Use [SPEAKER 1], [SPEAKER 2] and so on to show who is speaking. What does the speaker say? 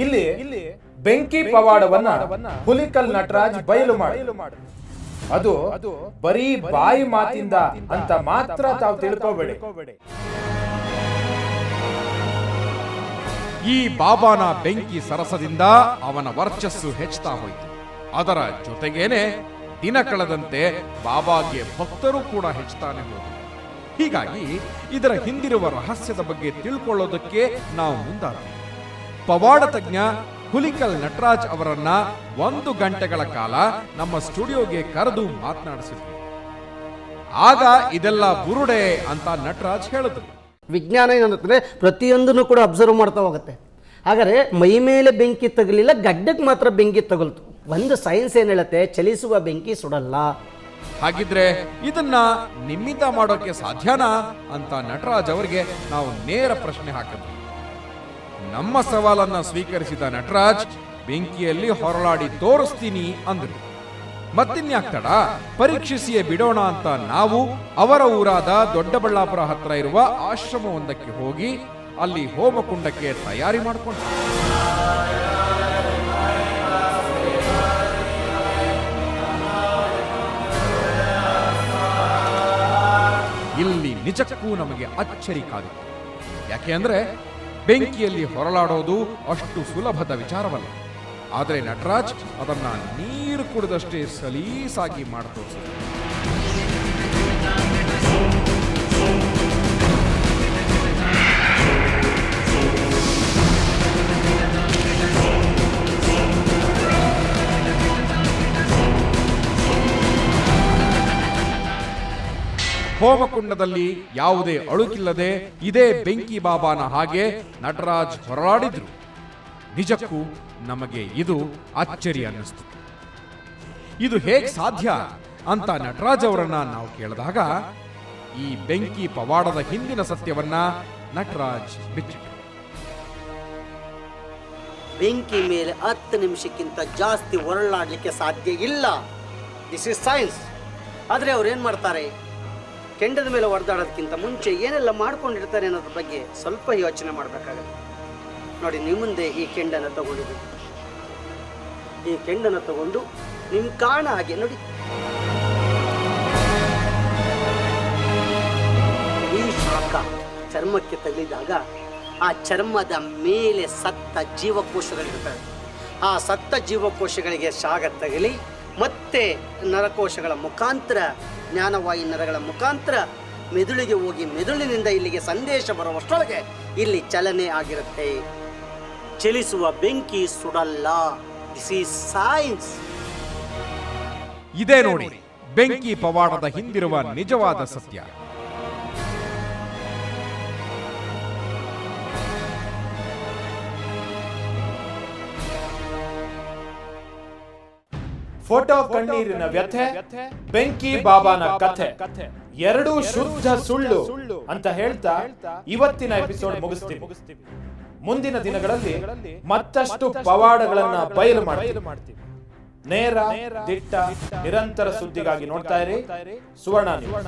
[SPEAKER 1] ಇಲ್ಲಿ ಬೆಂಕಿ ಪವಾಡವನ್ನ ಹುಲಿಕಲ್ ನಟರಾಜ್ ಬಯಲು ಮಾಡಿ ಅದು ಬರೀ ಬಾಯಿ ಮಾತಿಂದ ಅಂತ ಮಾತ್ರ ತಾವು ತಿಳ್ಕೋಬೇಡಿ.
[SPEAKER 2] ಈ ಬಾಬಾನ ಬೆಂಕಿ ಸರಸದಿಂದ ಅವನ ವರ್ಚಸ್ಸು ಹೆಚ್ಚುತ್ತಾ ಹೋಯಿತು. ಅದರ ಜೊತೆಗೇನೆ ದಿನ ಕಳೆದಂತೆ ಬಾಬಾಗೆ ಭಕ್ತರು ಕೂಡ ಹೆಚ್ಚುತ್ತಾನೆ ಹೋದರು. ಹೀಗಾಗಿ ಇದರ ಹಿಂದಿರುವ ರಹಸ್ಯದ ಬಗ್ಗೆ ತಿಳ್ಕೊಳ್ಳೋದಕ್ಕೆ ನಾವು ಮುಂದಾದ್ವಿ. ಪವಾಡ ತಜ್ಞ ಹುಲಿಕಲ್ ನಟರಾಜ್ ಅವರನ್ನ 1 ಗಂಟೆಗಳ ಕಾಲ ನಮ್ಮ ಸ್ಟುಡಿಯೋಗೆ ಕರೆದು ಮಾತನಾಡಿಸಿದ್ವಿ. ಆಗ ಇದೆಲ್ಲ ಬುರುಡೆ ಅಂತ ನಟರಾಜ್ ಹೇಳಿದ್ರು.
[SPEAKER 3] ವಿಜ್ಞಾನ ಏನಂತಂದರೆ ಪ್ರತಿಯೊಂದನ್ನು ಕೂಡ ಅಬ್ಸರ್ವ್ ಮಾಡ್ತಾ ಹೋಗುತ್ತೆ. ಹಾಗಾದರೆ ಮೈ ಮೇಲೆ ಬೆಂಕಿ ತಗಲಿಲ್ಲ, ಗಡ್ಡಕ್ಕೆ ಮಾತ್ರ ಬೆಂಕಿ ತಗಲ್ತು. ಒಂದು ಸೈನ್ಸ್ ಏನು ಹೇಳುತ್ತೆ, ಚಲಿಸುವ ಬೆಂಕಿ ಸುಡಲ್ಲ.
[SPEAKER 2] ಹಾಗಿದ್ರೆ ಇದನ್ನ ನಿಮ್ಮಿಂದ ಮಾಡೋಕೆ ಸಾಧ್ಯನಾ ಅಂತ ನಟರಾಜ್ ಅವರಿಗೆ ನಾವು ನೇರ ಪ್ರಶ್ನೆ ಹಾಕಿದ್ವಿ. ನಮ್ಮ ಸವಾಲನ್ನ ಸ್ವೀಕರಿಸಿದ ನಟರಾಜ್ ಬೆಂಕಿಯಲ್ಲಿ ಹೊರಳಾಡಿ ತೋರಿಸ್ತೀನಿ ಅಂದ್ರು. ಮತ್ತಿನ್ಯಾಕ್ತಡ, ಪರೀಕ್ಷಿಸಿಯೇ ಬಿಡೋಣ ಅಂತ ನಾವು ಅವರ ಊರಾದ ದೊಡ್ಡಬಳ್ಳಾಪುರ ಹತ್ರ ಇರುವ ಆಶ್ರಮವೊಂದಕ್ಕೆ ಹೋಗಿ ಅಲ್ಲಿ ಹೋಮಕುಂಡಕ್ಕೆ ತಯಾರಿ ಮಾಡಿಕೊಂಡ. ಇಲ್ಲಿ ನಿಜಕ್ಕೂ ನಮಗೆ ಅಚ್ಚರಿ ಕಾದಿತ್ತು. ಯಾಕೆ ಅಂದ್ರೆ ಬೆಂಕಿಯಲ್ಲಿ ಹೊರಳಾಡೋದು ಅಷ್ಟು ಸುಲಭದ ವಿಚಾರವಲ್ಲ. ಆದರೆ ನಟರಾಜ್ ಅದನ್ನ ನೀರು ಕುಡಿದಷ್ಟೇ ಸಲೀಸಾಗಿ ಮಾಡ್ತೋರಿಸಿದ್ರು. ಹೋಮಕುಂಡದಲ್ಲಿ ಯಾವುದೇ ಅಳುಕಿಲ್ಲದೆ ಇದೇ ಬೆಂಕಿ ಬಾಬಾನ ಹಾಗೆ ನಟರಾಜ್ ಹೊರಳಾಡಿದ್ರು. ನಿಜಕ್ಕೂ ನಮಗೆ ಇದು ಅಚ್ಚರಿ ಅನ್ನಿಸ್ತು. ಇದು ಹೇಗೆ ಸಾಧ್ಯ ಅಂತ ನಟರಾಜ್ ಅವರನ್ನ ನಾವು ಕೇಳಿದಾಗ ಈ ಬೆಂಕಿ ಪವಾಡದ ಹಿಂದಿನ ಸತ್ಯವನ್ನ ನಟರಾಜ್ ಬಿಚ್ಚಿಟ್ಟರು.
[SPEAKER 3] ಬೆಂಕಿ ಮೇಲೆ 10 ನಿಮಿಷಕ್ಕಿಂತ ಜಾಸ್ತಿ ಹೊರಳಾಡಲಿಕ್ಕೆ ಸಾಧ್ಯ ಇಲ್ಲ. This is science. ಆದರೆ ಅವ್ರು ಏನು ಮಾಡ್ತಾರೆ, ಕೆಂಡದ ಮೇಲೆ ಹೊಡೆದಾಡೋದಕ್ಕಿಂತ ಮುಂಚೆ ಏನೆಲ್ಲ ಮಾಡ್ಕೊಂಡಿರ್ತಾರೆ ಅನ್ನೋದ್ರ ಬಗ್ಗೆ ಸ್ವಲ್ಪ ಯೋಚನೆ ಮಾಡಬೇಕಾಗುತ್ತೆ. ನೋಡಿ, ನಿಮ್ಮ ಮುಂದೆ ಈ ಕೆಂಡನ ತಗೊಂಡಿದ್ದೀವಿ. ಈ ಕೆಂಡನ ತಗೊಂಡು ನಿಮ್ಮ ಕಾಣ ಹಾಗೆ ನೋಡಿ, ಈ ಶಾಖ ಚರ್ಮಕ್ಕೆ ತಗಲಿದಾಗ ಆ ಚರ್ಮದ ಮೇಲೆ ಸತ್ತ ಜೀವಕೋಶಗಳಿರ್ತವೆ. ಆ ಸತ್ತ ಜೀವಕೋಶಗಳಿಗೆ ಶಾಖ ತಗಲಿ ಮತ್ತೆ ನರಕೋಶಗಳ ಮುಖಾಂತರ, ಜ್ಞಾನವಾಯು ನರಗಳ ಮುಖಾಂತರ ಮೆದುಳಿಗೆ ಹೋಗಿ ಮೆದುಳಿನಿಂದ ಇಲ್ಲಿಗೆ ಸಂದೇಶ ಬರುವಷ್ಟರೊಳಗೆ ಇಲ್ಲಿ ಚಲನೆ ಆಗಿರುತ್ತೆ. ಚಲಿಸುವ ಬೆಂಕಿ ಸುಡಲ್ಲ. This is science.
[SPEAKER 2] ಇದೇ ನೋಡಿ ಬೆಂಕಿ ಪವಾಡದ ಹಿಂದಿರುವ ನಿಜವಾದ ಸತ್ಯ.
[SPEAKER 1] ಫೋಟೋ ಕಣ್ಣೀರಿನ ವ್ಯಥೆ, ಬೆಂಕಿ ಬಾಬಾನ ಕಥೆ, ಎರಡೂ ಶುದ್ಧ ಸುಳ್ಳು ಅಂತ ಹೇಳ್ತಾ ಇವತ್ತಿನ ಎಪಿಸೋಡ್ ಮುಗಿಸ್ತೀವಿ. ಮುಂದಿನ ದಿನಗಳಲ್ಲಿ ಮತ್ತಷ್ಟು ಪವಾಡಗಳನ್ನ ಬಯಲು ಮಾಡ್ತೀವಿ. ನೇರ, ದಿಟ್ಟ, ನಿರಂತರ ಸುದ್ದಿಗಾಗಿ ನೋಡ್ತಾ ಇರಿ ಸುವರ್ಣ ನ್ಯೂಸ್.